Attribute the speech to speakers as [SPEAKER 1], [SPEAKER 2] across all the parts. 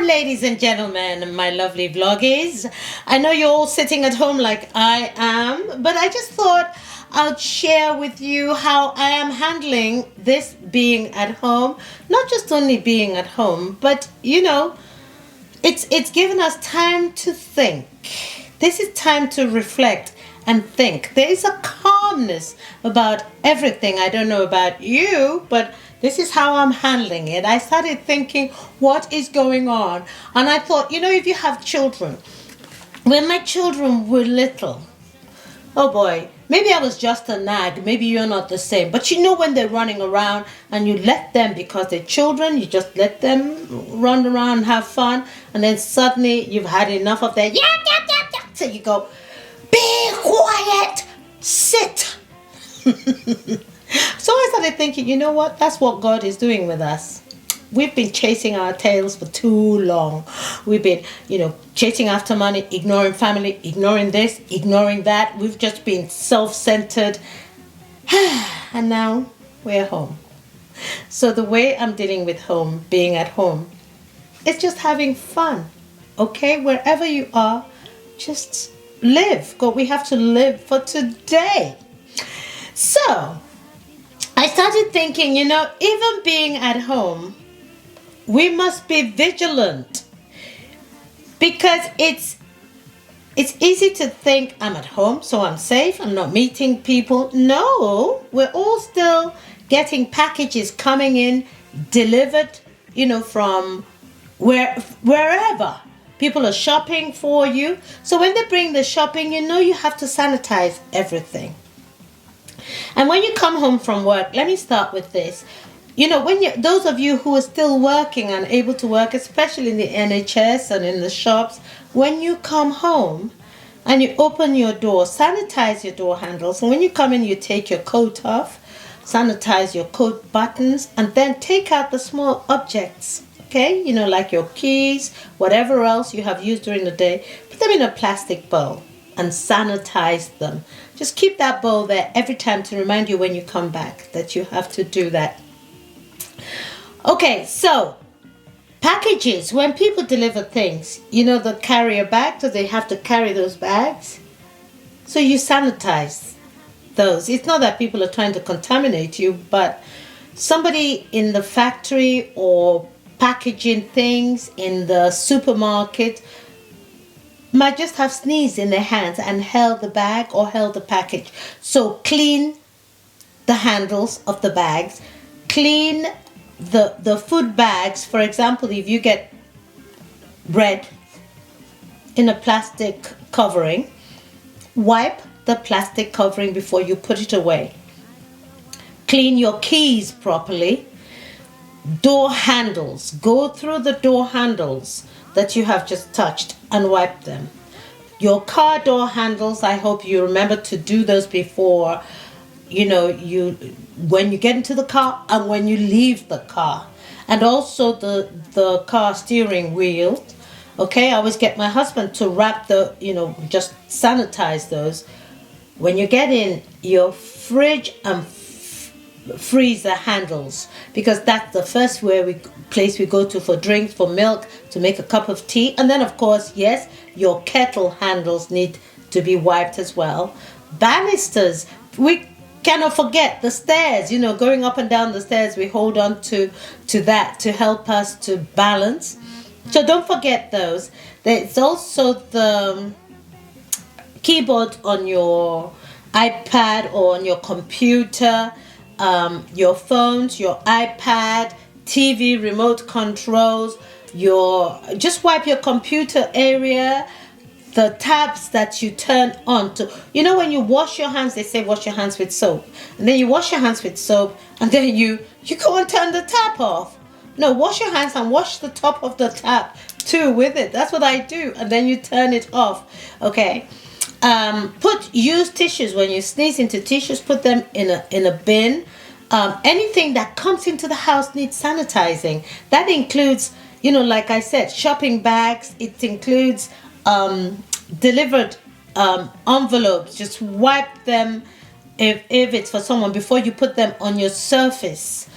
[SPEAKER 1] ladies and gentlemen, my lovely vloggies. I know you're all sitting at home like I am, but I just thought I'd share with you how I am handling this being at home. Not just only being at home, but it's given us time to think. This is time to reflect and think. There is a calmness about everything. I don't know about you, but this is how I'm handling it. I started thinking, what is going on? And I thought, if you have children, when my children were little, oh boy, maybe I was just a nag, maybe you're not the same. But when they're running around and you let them, because they're children, you just let them run around and have fun. And then suddenly you've had enough of that. So you go, be quiet, sit. So I started thinking, you know what? That's what God is doing with us. We've been chasing our tails for too long. We've been, chasing after money, ignoring family, ignoring this, ignoring that. We've just been self-centered. And now we're home. So the way I'm dealing with being at home, is just having fun. Okay? Wherever you are, just live. God, we have to live for today. So I started thinking, even being at home, we must be vigilant, because it's easy to think I'm at home, so I'm safe, I'm not meeting people. No, we're all still getting packages coming in, delivered, from wherever. People are shopping for you. So when they bring the shopping, you have to sanitize everything. And when you come home from work, let me start with this. Those of you who are still working and able to work, especially in the NHS and in the shops, when you come home and you open your door, sanitize your door handles. And when you come in, you take your coat off, sanitize your coat buttons, and then take out the small objects. Okay, like your keys, whatever else you have used during the day, put them in a plastic bowl and sanitize them. Just keep that bowl there every time to remind you when you come back that you have to do that. Okay, so packages, when people deliver things, the carrier bag, so they have to carry those bags. So you sanitize those. It's not that people are trying to contaminate you, but somebody in the factory or packaging things in the supermarket might just have sneezed in their hands and held the bag or held the package. So clean the handles of the bags, clean the food bags. For example, if you get bread in a plastic covering, wipe the plastic covering before you put it away. Clean your keys properly. Door handles, go through the door handles that you have just touched and wipe them. Your car door handles, I hope you remember to do those before, when you get into the car and when you leave the car. And also the car steering wheel. Okay, I always get my husband to wrap just sanitize those. When you get in, your fridge and freezer handles, because that's the first place we go to for drinks, for milk, to make a cup of tea. And then of course, yes, your kettle handles need to be wiped as well. Banisters, we cannot forget the stairs, going up and down the stairs, we hold on to that to help us to balance. So don't forget those. There's also the keyboard on your iPad or on your computer, your phones, your iPad, TV, remote controls, just wipe your computer area, the tabs that you turn on to. When you wash your hands, they say wash your hands with soap. And then you wash your hands with soap and then you go and turn the tap off. No, wash your hands and wash the top of the tap too with it. That's what I do. And then you turn it off. Okay. Put used tissues. When you sneeze into tissues, put them in a bin. Anything that comes into the house needs sanitizing. That includes, like I said, shopping bags. It includes delivered envelopes. Just wipe them if it's for someone before you put them on your surface.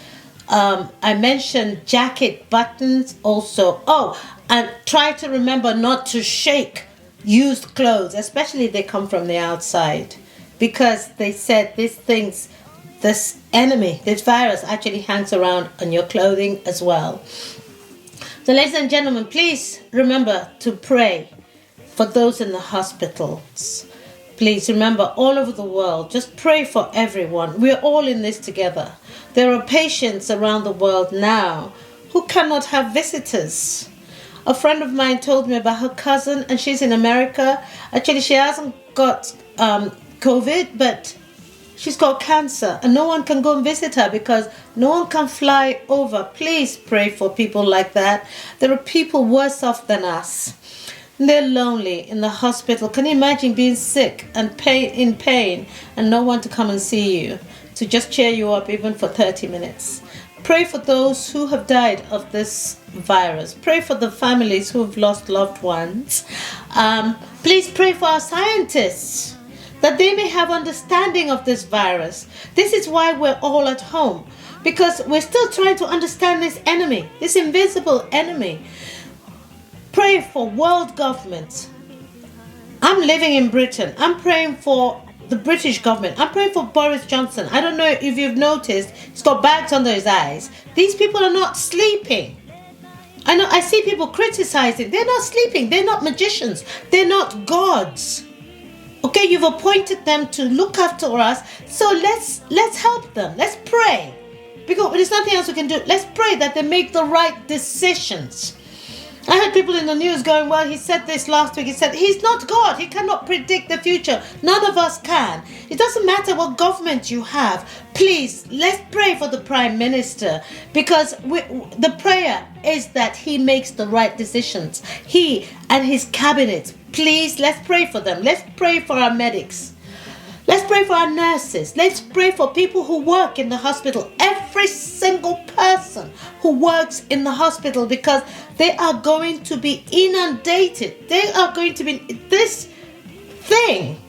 [SPEAKER 1] I mentioned jacket buttons also. Oh, and try to remember not to shake used clothes, especially if they come from the outside, because they said this enemy, this virus actually hangs around on your clothing as well. So, ladies and gentlemen, please remember to pray for those in the hospitals. Please remember, all over the world, just pray for everyone. We're all in this together. There are patients around the world now who cannot have visitors. A friend of mine told me about her cousin, and she's in America. Actually, she hasn't got COVID, but she's got cancer, and no one can go and visit her because no one can fly over. Please pray for people like that. There are people worse off than us. They're lonely in the hospital. Can you imagine being sick and in pain and no one to come and see you, to just cheer you up even for 30 minutes? Pray for those who have died of this virus. Pray for the families who have lost loved ones. Please pray for our scientists, that they may have understanding of this virus. This is why we're all at home, because we're still trying to understand this enemy, this invisible enemy. Pray for world governments. I'm living in Britain. I'm praying for the British government. I'm praying for Boris Johnson. I don't know if you've noticed, he's got bags under his eyes. These people are not sleeping. I know, I see people criticizing. They're not sleeping. They're not magicians. They're not gods. Okay, you've appointed them to look after us. So let's help them. Let's pray. Because there's nothing else we can do. Let's pray that they make the right decisions. I heard people in the news going, well, he said this last week. He said, he's not God. He cannot predict the future. None of us can. It doesn't matter what government you have. Please, let's pray for the Prime Minister, because the prayer is that he makes the right decisions. He and his cabinet. Please, let's pray for them. Let's pray for our medics. Let's pray for our nurses. Let's pray for people who work in the hospital. Every single person who works in the hospital, because they are going to be inundated. They are going to be this thing.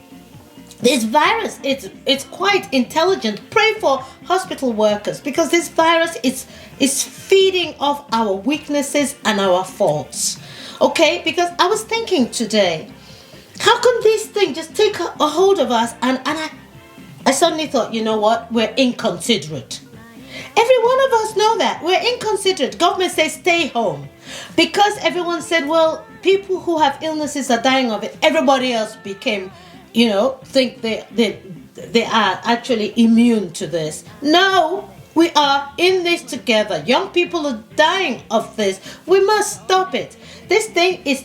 [SPEAKER 1] This virus, it's quite intelligent. Pray for hospital workers, because this virus is feeding off our weaknesses and our faults. Okay? Because I was thinking today, how can this thing just take a hold of us? And I suddenly thought, you know what? We're inconsiderate. Every one of us know that. We're inconsiderate. Government says stay home. Because everyone said, well, people who have illnesses are dying of it. Everybody else became, think they are actually immune to this. No, we are in this together. Young people are dying of this. We must stop it. This thing is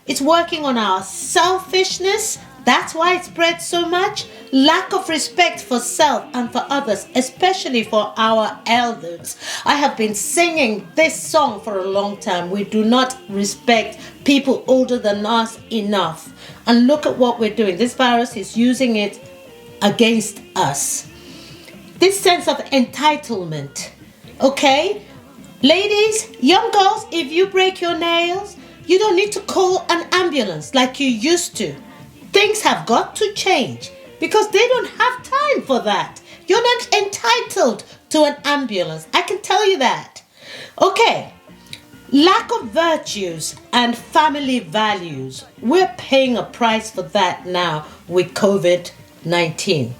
[SPEAKER 1] it's working on our selfishness. That's why it spreads so much. Lack of respect for self and for others, especially for our elders. I have been singing this song for a long time. We do not respect people older than us enough. And look at what we're doing. This virus is using it against us. This sense of entitlement. Okay? Ladies, young girls, if you break your nails, you don't need to call an ambulance like you used to. Things have got to change, because they don't have time for that. You're not entitled to an ambulance. I can tell you that. Okay. Lack of virtues and family values. We're paying a price for that now with COVID-19.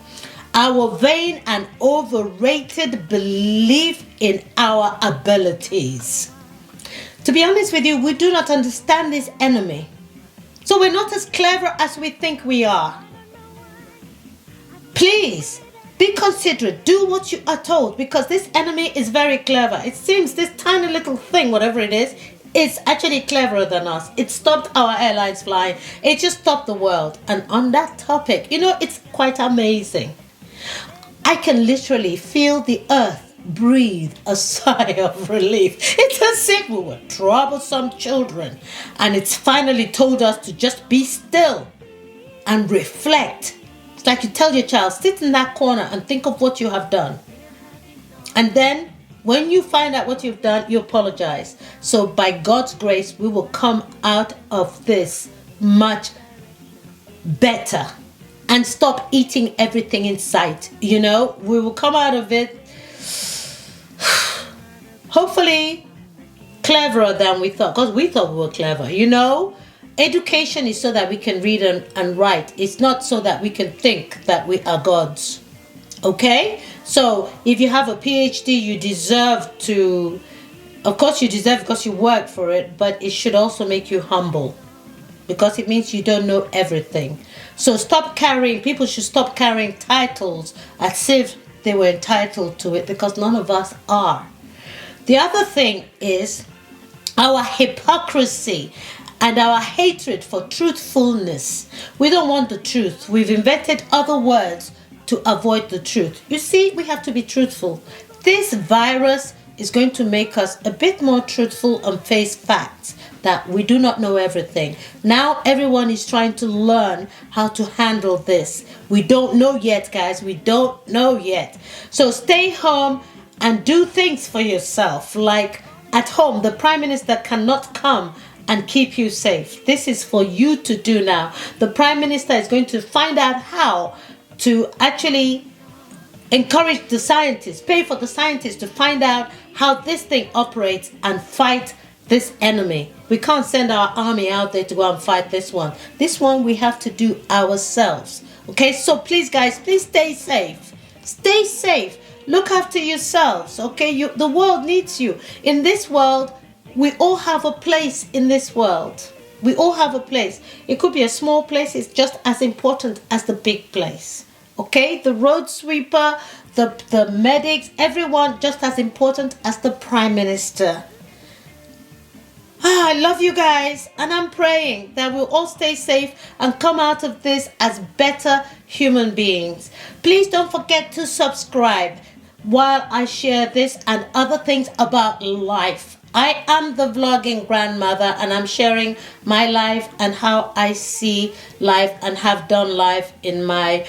[SPEAKER 1] Our vain and overrated belief in our abilities. To be honest with you, we do not understand this enemy. So we're not as clever as we think we are. Please, be considerate. Do what you are told, because this enemy is very clever. It seems this tiny little thing, whatever it is actually cleverer than us. It stopped our airlines flying. It just stopped the world. And on that topic, it's quite amazing. I can literally feel the earth breathe a sigh of relief. It's as if we were troublesome children, and it's finally told us to just be still and reflect. It's like you tell your child, sit in that corner and think of what you have done. And then when you find out what you've done, you apologize. So by God's grace, we will come out of this much better and stop eating everything in sight. We will come out of it hopefully cleverer than we thought, because we thought we were clever. Education is so that we can read and write. It's not so that we can think that we are gods. Okay? So if you have a PhD, you deserve to, of course you deserve because you work for it, but it should also make you humble, because it means you don't know everything. So people should stop carrying titles as if they were entitled to it, because none of us are. The other thing is our hypocrisy and our hatred for truthfulness. We don't want the truth. We've invented other words to avoid the truth. You see, we have to be truthful. This virus is going to make us a bit more truthful and face facts that we do not know everything. Now everyone is trying to learn how to handle this. We don't know yet, guys. We don't know yet. So stay home and do things for yourself. Like at home, the Prime Minister cannot come and keep you safe. This is for you to do now. The Prime Minister is going to find out how to actually encourage the scientists, pay for the scientists to find out how this thing operates and fight this enemy. We can't send our army out there to go and fight this one. This one we have to do ourselves. Okay, so please guys, please stay safe. Stay safe. Look after yourselves, okay? The world needs you. In this world, we all have a place in this world. We all have a place. It could be a small place. It's just as important as the big place. Okay? The road sweeper, the medics, everyone just as important as the Prime Minister. I love you guys, and I'm praying that we'll all stay safe and come out of this as better human beings. Please don't forget to subscribe while I share this and other things about life. I am the vlogging grandmother, and I'm sharing my life and how I see life and have done life in my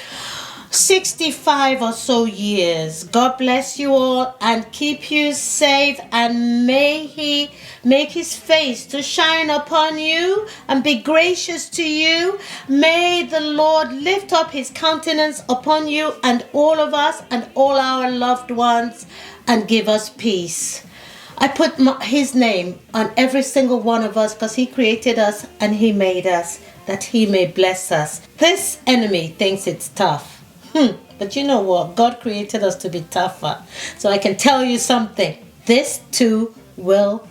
[SPEAKER 1] 65 or so years. God bless you all and keep you safe, and may He make His face to shine upon you and be gracious to you. May the Lord lift up His countenance upon you and all of us and all our loved ones and give us peace. I put His name on every single one of us because He created us and He made us, that He may bless us. This enemy thinks it's tough. But you know what? God created us to be tougher. So I can tell you something. This too will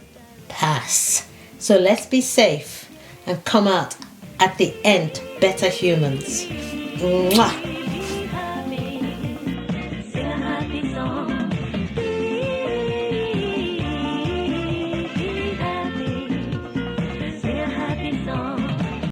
[SPEAKER 1] pass. So let's be safe and come out at the end better humans. Mwah. Song.